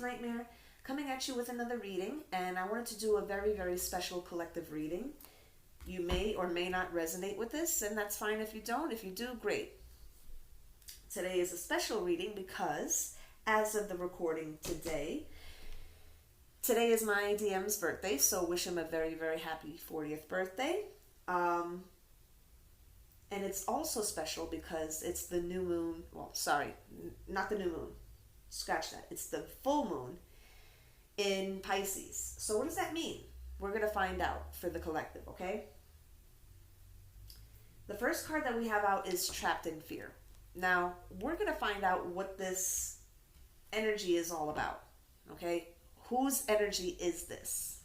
Nightmare, coming at you with another reading, and I wanted to do a very, very special collective reading. You may or may not resonate with this, and that's fine if you don't. If you do, great. Today is a special reading because, as of the recording today is my DM's birthday, so wish him a very, very happy 40th birthday. And it's also special because it's the new moon, well, sorry, not the new moon, scratch that, it's the full moon in Pisces. So what does that mean? We're going to find out for the collective, okay? The first card that we have out is Trapped in Fear. Now, we're going to find out what this energy is all about, okay? Whose energy is this?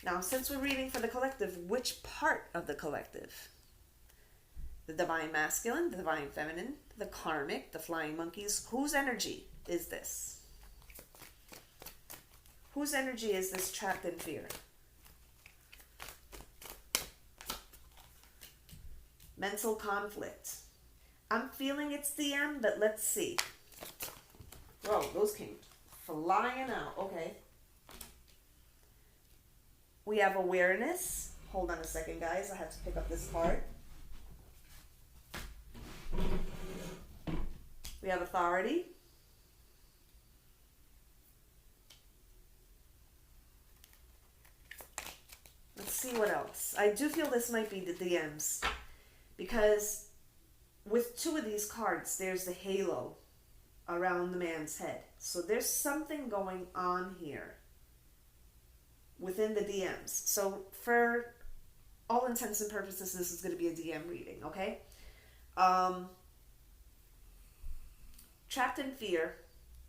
Now, since we're reading for the collective, which part of the collective? The divine masculine, the divine feminine, the karmic, the flying monkeys. Whose energy is this? Whose energy is this trapped in fear? Mental conflict. I'm feeling it's DM, but let's see. Whoa, those came flying out. Okay. We have awareness. Hold on a second, guys. I have to pick up this card. We have authority. Let's see what else. I do feel this might be the DMs, because with two of these cards, there's the halo around the man's head. So there's something going on here within the DMs. So for all intents and purposes, this is going to be a DM reading, okay? Trapped in fear,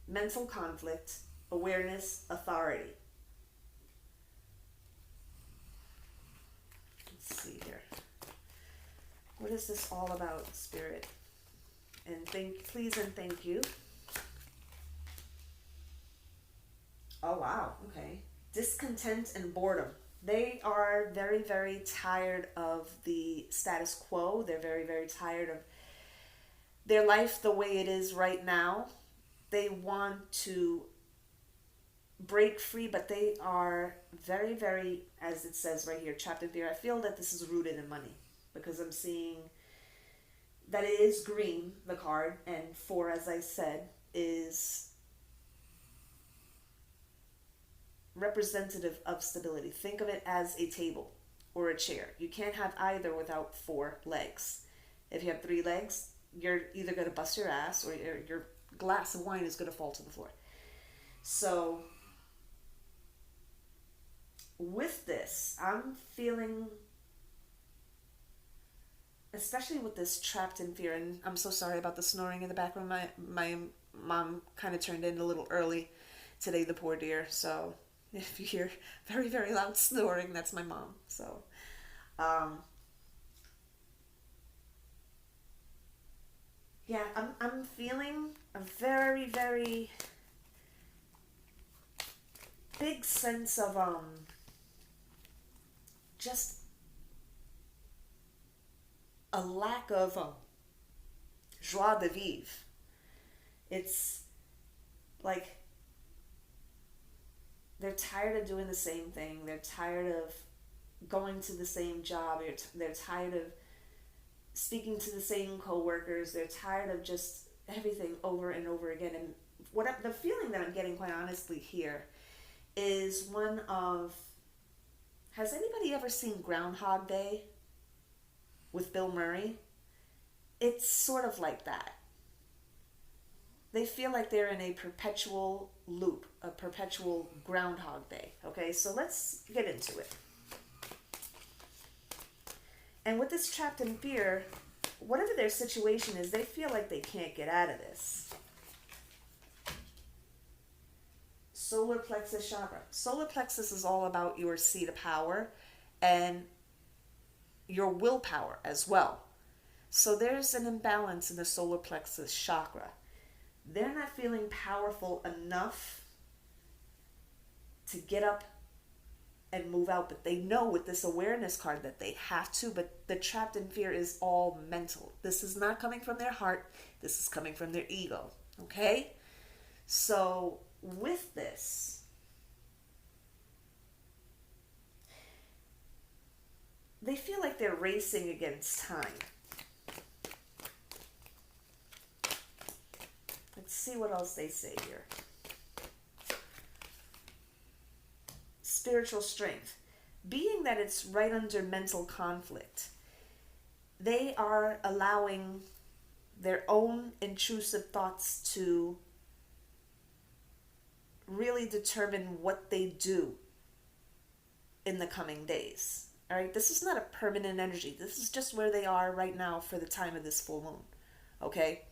mental conflict, awareness, authority. Let's see here. What is this all about, Spirit? And please and thank you. Oh, wow. Okay. Discontent and boredom. They are very, very tired of the status quo. They're very, very tired of their life the way it is right now. They want to break free, but they are very, very, as it says right here, trapped in fear. I feel that this is rooted in money, because I'm seeing that it is green, the card, and 4, as I said, is representative of stability. Think of it as a table or a chair. You can't have either without 4 legs. If you have 3 legs, you're either going to bust your ass or your glass of wine is going to fall to the floor. So with this, I'm feeling, especially with this trapped in fear, and I'm so sorry about the snoring in the background. My mom kind of turned in a little early today, the poor dear. So if you hear very, very loud snoring, that's my mom. So, yeah, I'm feeling a very, very big sense of just a lack of joie de vivre. It's like they're tired of doing the same thing. They're tired of going to the same job. They're tired of speaking to the same coworkers. They're tired of just everything over and over again. And the feeling that I'm getting, quite honestly, here is one of, has anybody ever seen Groundhog Day with Bill Murray? It's sort of like that. They feel like they're in a perpetual loop, a perpetual Groundhog Day. Okay, so let's get into it. And with this trapped in fear, whatever their situation is, they feel like they can't get out of this. Solar plexus chakra. Solar plexus is all about your seat of power and your willpower as well. So there's an imbalance in the solar plexus chakra. They're not feeling powerful enough to get up and move out, but they know with this awareness card that they have to, but the trapped in fear is all mental. This is not coming from their heart. This is coming from their ego. Okay? So with this, they feel like they're racing against time. Let's see what else they say here. Spiritual strength. Being that it's right under mental conflict, they are allowing their own intrusive thoughts to really determine what they do in the coming days. All right, this is not a permanent energy. This is just where they are right now for the time of this full moon. Okay?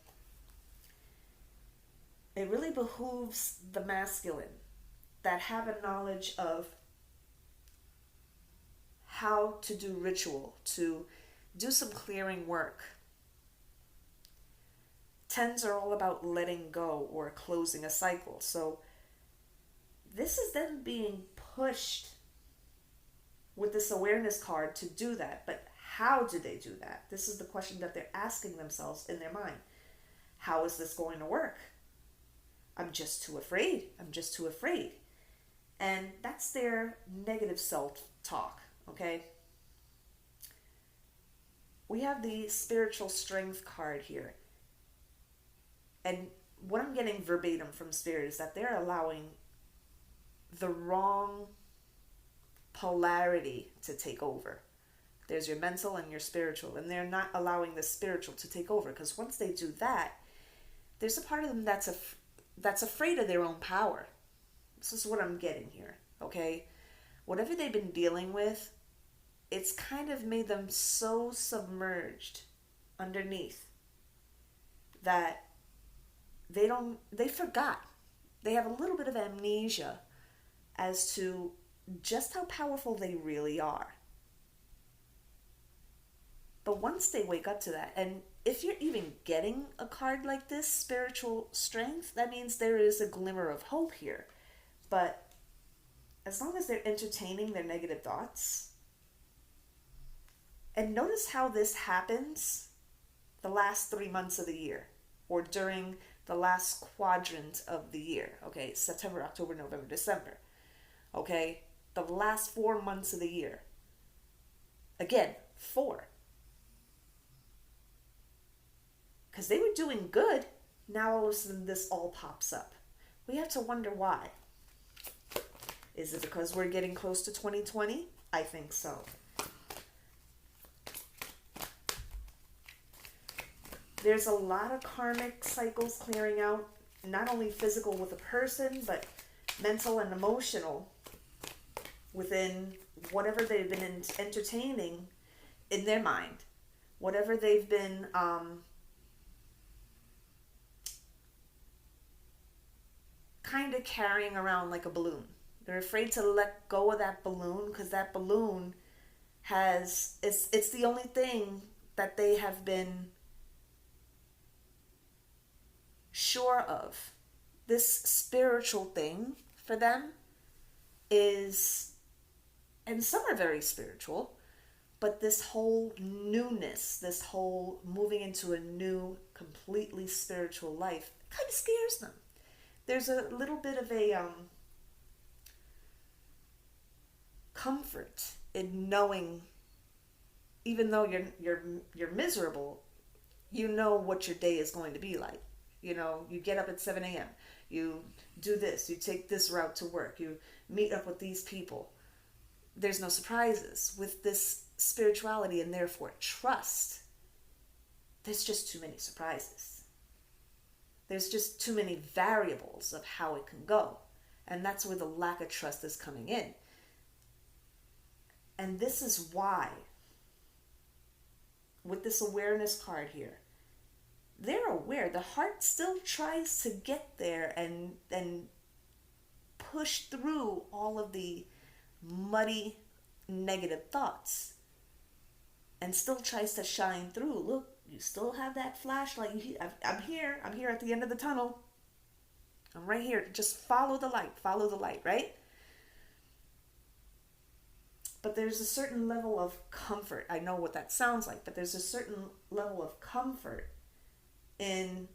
It really behooves the masculine that have a knowledge of how to do ritual, to do some clearing work. Tens are all about letting go or closing a cycle. So this is them being pushed with this awareness card to do that. But how do they do that? This is the question that they're asking themselves in their mind. How is this going to work? I'm just too afraid. I'm just too afraid. And that's their negative self-talk, okay? We have the spiritual strength card here. And what I'm getting verbatim from Spirit is that they're allowing the wrong polarity to take over. There's your mental and your spiritual, and they're not allowing the spiritual to take over, because once they do that, there's a part of them that's afraid of their own power. This is what I'm getting here, okay? Whatever they've been dealing with, it's kind of made them so submerged underneath that they forgot. They have a little bit of amnesia as to just how powerful they really are. But once they wake up to that, and if you're even getting a card like this, spiritual strength, that means there is a glimmer of hope here. But as long as they're entertaining their negative thoughts, and notice how this happens the last 3 months of the year, or during the last quadrant of the year, okay? September, October, November, December, okay? The last 4 months of the year. Again, 4. Because they were doing good, now all of a sudden this all pops up. We have to wonder why. Is it because we're getting close to 2020? I think so. There's a lot of karmic cycles clearing out, not only physical with a person, but mental and emotional within whatever they've been entertaining in their mind, whatever they've been kind of carrying around like a balloon. They're afraid to let go of that balloon because that balloon it's the only thing that they have been sure of. This spiritual thing for them is, and some are very spiritual, but this whole newness, this whole moving into a new, completely spiritual life kind of scares them. There's a little bit of a comfort in knowing, even though you're miserable, you know what your day is going to be like. You know, you get up at 7 a.m. You do this. You take this route to work. You meet up with these people. There's no surprises. With this spirituality and therefore trust, there's just too many surprises. There's just too many variables of how it can go. And that's where the lack of trust is coming in. And this is why, with this awareness card here, they're aware. The heart still tries to get there and push through all of the muddy negative thoughts and still tries to shine through. Look, you still have that flashlight. I'm here at the end of the tunnel. I'm right here. Just follow the light, right? But there's a certain level of comfort. I know what that sounds like, but there's a certain level of comfort in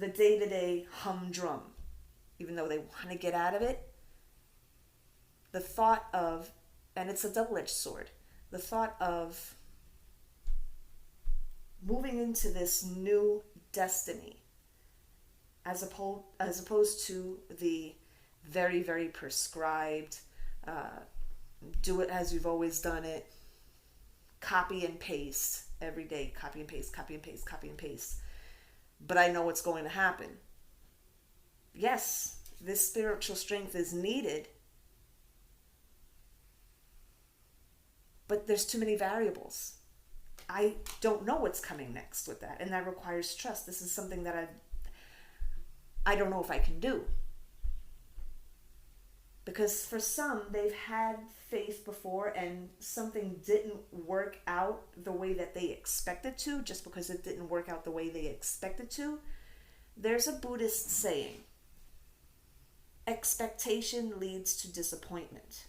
the day-to-day humdrum, even though they want to get out of it. The thought of, and it's a double-edged sword, the thought of moving into this new destiny as opposed to the very, very prescribed, do it as you've always done it, copy and paste every day, copy and paste, copy and paste, copy and paste. But I know what's going to happen. Yes, this spiritual strength is needed, but there's too many variables. I don't know what's coming next with that, and that requires trust. This is something that I don't know if I can do. Because for some, they've had faith before and something didn't work out the way that they expected to, just because it didn't work out the way they expected to. There's a Buddhist saying, expectation leads to disappointment.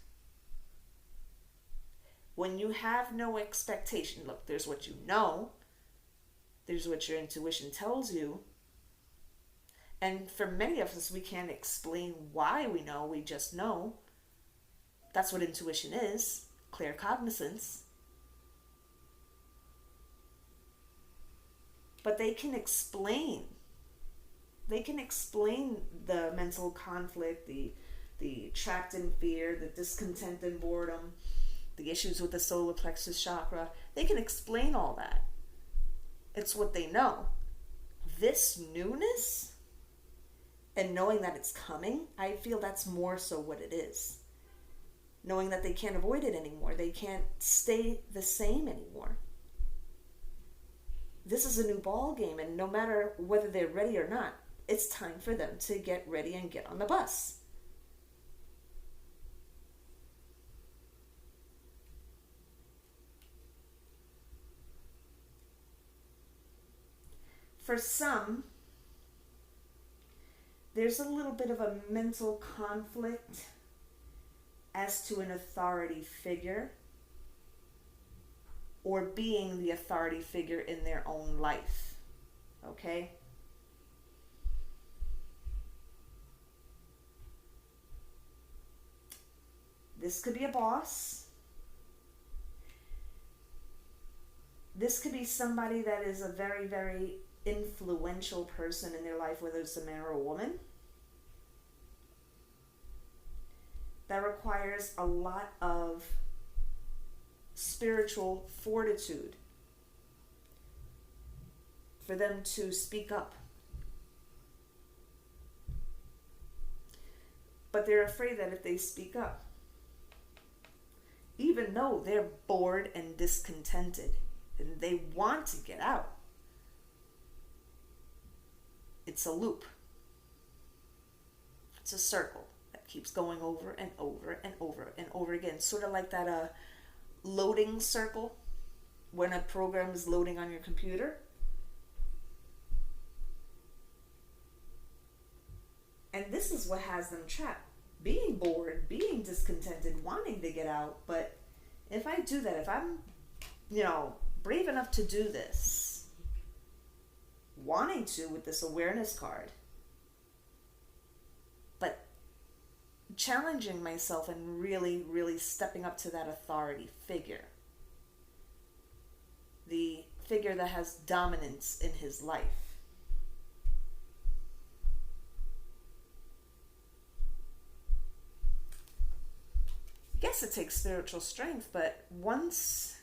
When you have no expectation, look, there's what you know, there's what your intuition tells you. And for many of us, we can't explain why we know, we just know. That's what intuition is, clear cognizance. But they can explain the mental conflict, the trapped in fear, the discontent and boredom, the issues with the solar plexus chakra. They can explain all that. It's what they know. This newness, and knowing that it's coming, I feel that's more so what it is. Knowing that they can't avoid it anymore. They can't stay the same anymore. This is a new ball game, and no matter whether they're ready or not, it's time for them to get ready and get on the bus. For some, there's a little bit of a mental conflict as to an authority figure or being the authority figure in their own life. Okay? This could be a boss. This could be somebody that is a very, very influential person in their life, whether it's a man or a woman. That requires a lot of spiritual fortitude for them to speak up. But they're afraid that if they speak up, even though they're bored and discontented and they want to get out, it's a loop. It's a circle that keeps going over and over and over and over again. Sort of like that loading circle when a program is loading on your computer. And this is what has them trapped. Being bored, being discontented, wanting to get out. But if I do that, if I'm, brave enough to do this, wanting to with this awareness card, but challenging myself and really, really stepping up to that authority figure, the figure that has dominance in his life. Yes, it takes spiritual strength, but once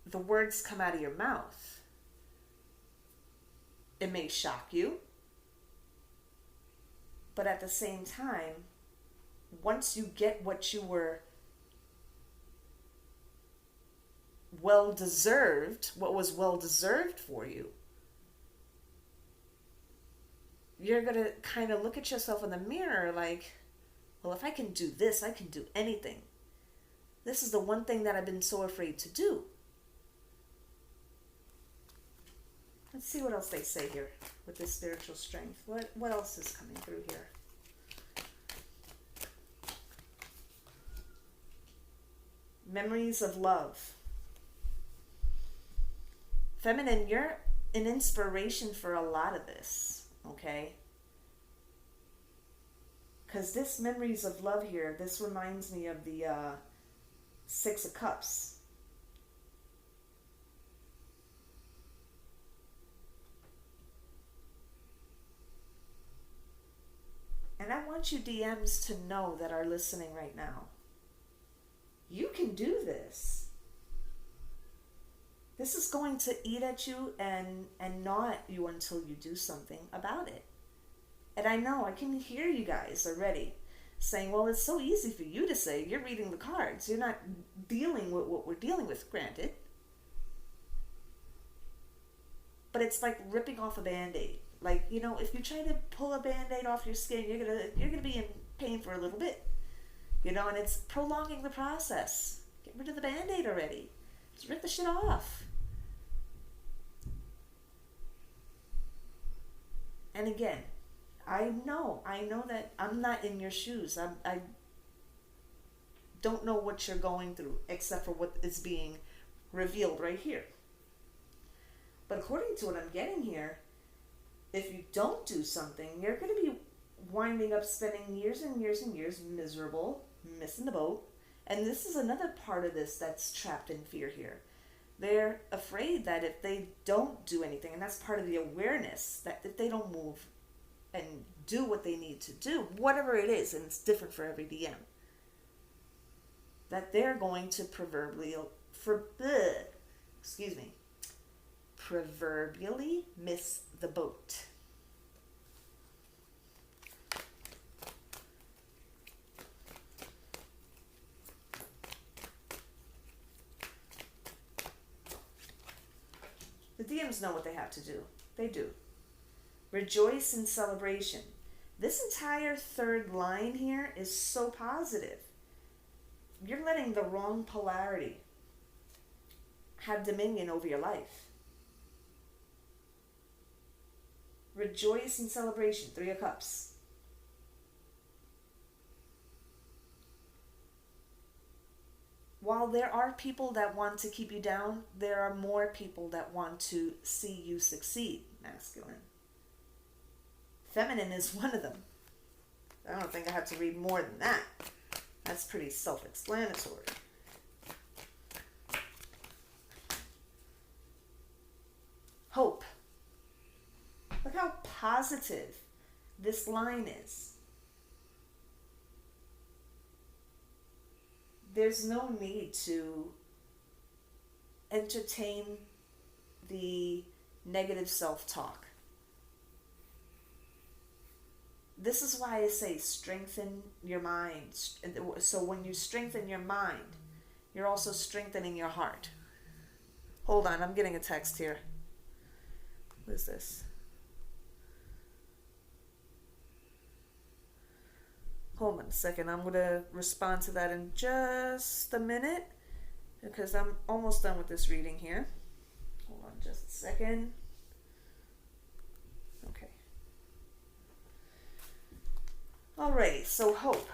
the words come out of your mouth, it may shock you, but at the same time, once you get what you were well-deserved, what was well-deserved for you, you're going to kind of look at yourself in the mirror like, well, if I can do this, I can do anything. This is the one thing that I've been so afraid to do. Let's see what else they say here with this spiritual strength. What else is coming through here? Memories of love. Feminine, you're an inspiration for a lot of this. okay? Because this memories of love here, this reminds me of the Six of Cups. And I want you DMs to know that are listening right now. You can do this. This is going to eat at you and gnaw at you until you do something about it. And I know, I can hear you guys already saying, well, it's so easy for you to say. You're reading the cards. You're not dealing with what we're dealing with, granted. But it's like ripping off a Band-Aid. Like, you know, if you try to pull a Band-Aid off your skin, you're gonna be in pain for a little bit. You know, and it's prolonging the process. Get rid of the Band-Aid already. Just rip the shit off. And again, I know that I'm not in your shoes. I don't know what you're going through except for what is being revealed right here. But according to what I'm getting here, if you don't do something, you're going to be winding up spending years and years and years miserable, missing the boat. And this is another part of this that's trapped in fear here. They're afraid that if they don't do anything, and that's part of the awareness, that if they don't move and do what they need to do, whatever it is, and it's different for every DM, that they're going to proverbially miss the boat. The DMs know what they have to do. They do. Rejoice in celebration. This entire third line here is so positive. You're letting the wrong polarity have dominion over your life. Rejoice in celebration. 3 of Cups. While there are people that want to keep you down, there are more people that want to see you succeed, masculine. Feminine is one of them. I don't think I have to read more than that. That's pretty self-explanatory. Hope. Look how positive this line is. There's no need to entertain the negative self-talk. This is why I say strengthen your mind. So when you strengthen your mind, you're also strengthening your heart. Hold on, I'm getting a text here. What is this? Hold on a second. I'm going to respond to that in just a minute because I'm almost done with this reading here. Hold on just a second. Okay. Alrighty, so hope.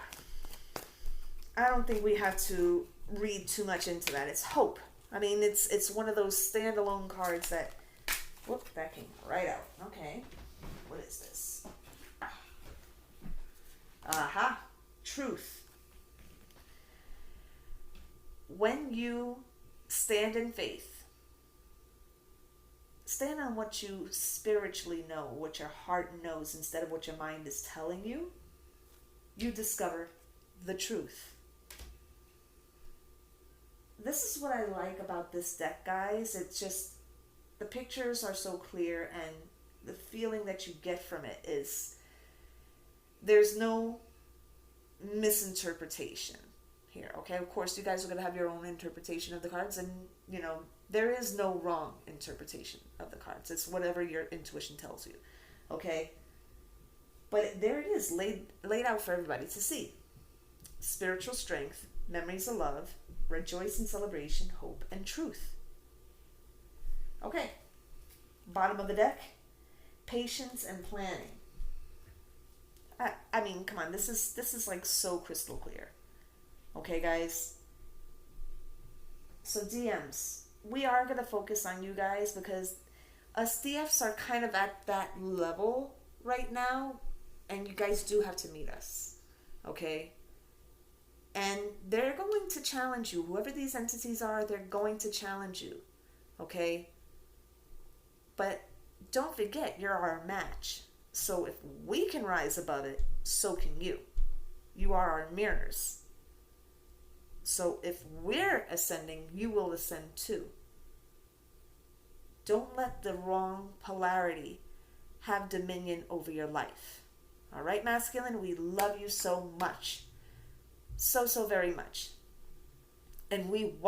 I don't think we have to read too much into that. It's hope. I mean, it's one of those standalone cards that... Whoop, that came right out. Okay. What is this? Aha. Truth. When you stand in faith, stand on what you spiritually know, what your heart knows instead of what your mind is telling you, you discover the truth. This is what I like about this deck, guys. It's just, the pictures are so clear and the feeling that you get from it is there's no misinterpretation here, okay? Of course, you guys are going to have your own interpretation of the cards, and, you know, there is no wrong interpretation of the cards. It's whatever your intuition tells you, okay? But there it is, laid out for everybody to see. Spiritual strength, memories of love, rejoice in celebration, hope, and truth. Okay, bottom of the deck, patience and planning. I mean, come on, this is like so crystal clear. Okay, guys? So DMs, we are going to focus on you guys because us DFs are kind of at that level right now, and you guys do have to meet us, okay? And they're going to challenge you. Whoever these entities are, they're going to challenge you, okay? But don't forget, you're our match. So if we can rise above it, so can you. You are our mirrors. So if we're ascending, you will ascend too. Don't let the wrong polarity have dominion over your life. All right, masculine, we love you so much. So, so very much. And we want